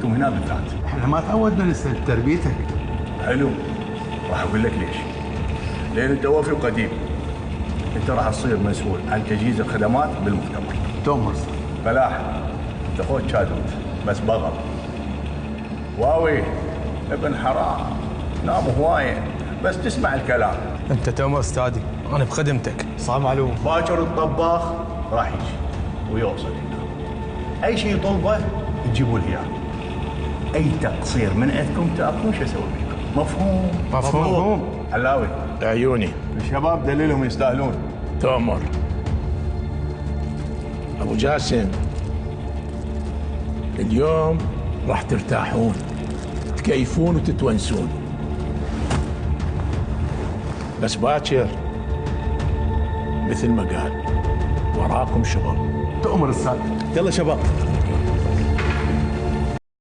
انتم هنا بالذات. احنا ما تعودنا نسال تربيتك. حلو، راح اقول لك ليش. لان انت وفي وقديم، انت راح تصير مسؤول عن تجهيز الخدمات بالمؤتمر. تؤمر. فلاح، انت اخوك شادوت بس بغل. واوي ابن حرام، نام هوايه بس تسمع الكلام. انت تؤمر استاذي، انا بخدمتك. صعب معلوم. باكر الطباخ راح يجي ويوصل هنا. اي شيء يطلبه تجيبوا لي اياه. اي تقصير من عندكم تاكلون شو اسوي فيكم. مفهوم؟ مفهوم. علاوي، عيوني. الشباب دليلهم يستاهلون. تؤمر. ابو جاسم، اليوم راح ترتاحون، تكيفون وتتونسون، بس باكر مثل ما قال وراكم شغل. تؤمر استاذ. يلا شباب.